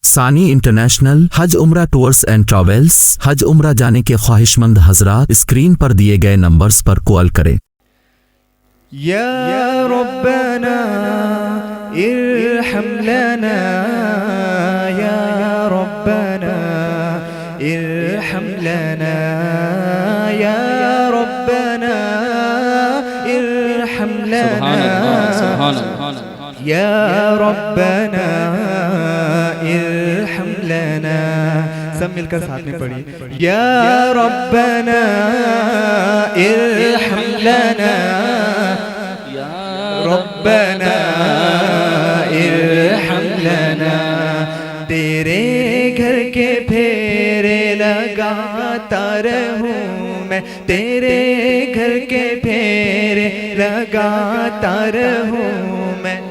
ثانی انٹرنیشنل حج عمرہ tours and travels حج عمرہ جانے کے خواہش مند حضرات اسکرین پر دیے گئے نمبرز پر کال کریں۔ یا ربنا ارحم لنا یا ربنا ارحم لنا یا ربنا ارحم لنا یا ربنا ارحم لنا۔ سب مل کر ساتھ میں پڑھی، یا ربنا ارحم لنا ربنا ارحم لنا۔ تیرے گھر کے پھیرے لگاتا رہوں میں، تیرے گھر کے پھیرے لگاتا رہوں میں،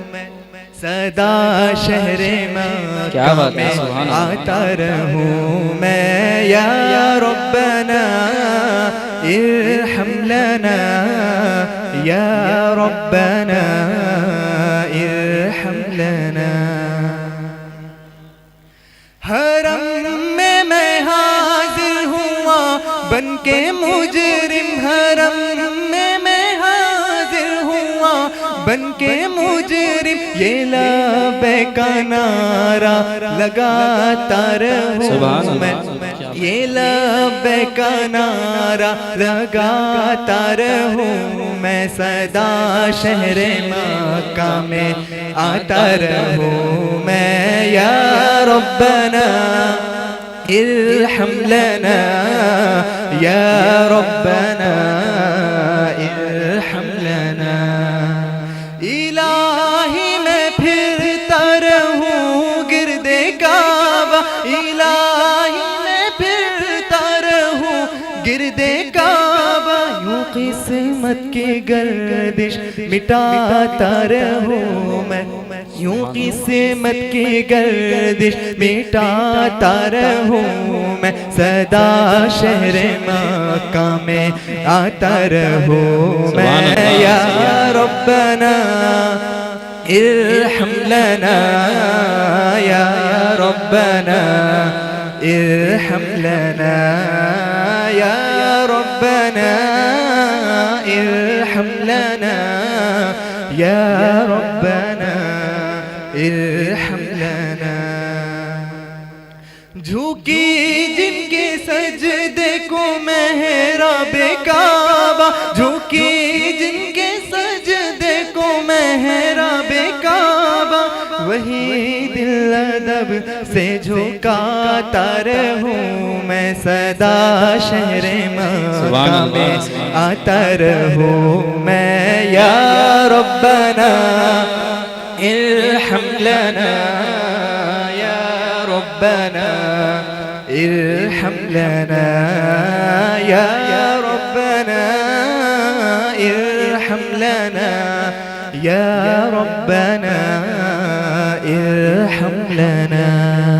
صدا شہر مکہ میں آتا رہوں میں۔ یا ربنا ارحم لنا یا ربنا ارحم لنا۔ حرم میں حاضر ہوا بن کے مجرم، حرم میں حاضر ہوا بن کے مجرم، یہ لبیک کا نعرہ لگاتا رہوں میں، یہ لبیک کا نعرہ لگاتا رہوں میں، صدا شہر مکہ میں آتا رہوں میں۔ یا ربنا ارحم لنا یا ربنا ارحم لنا۔ الہی میں پھرتا رہوں گرد کعبہ، الہی میں پھرتا رہوں گرد کعبہ، یوں قسمت کی گردش مٹاتا رہوں میں، یوں قسمت کی گردش مٹاتا رہوں میں، صدا شہر مکہ میں آتا رہوں میں۔ یا ربنا ارحم لنا یا ربنا ارحم لنا یا ربنا ارحم لنا یا ربنا ارحم لنا۔ جھوکی جن کے سجدے کو محراب کعبہ، جھوکی جن کے سجدے کو محراب کعبہ، وہی دل ادب سے جھکاتا رہوں میں، صدا شہر مکہ میں آتا رہوں میں۔ یا ربنا ارحم لنا یا ربنا ارحم لنا یا ربنا ارحم لنا یا ربنا ارحم لنا۔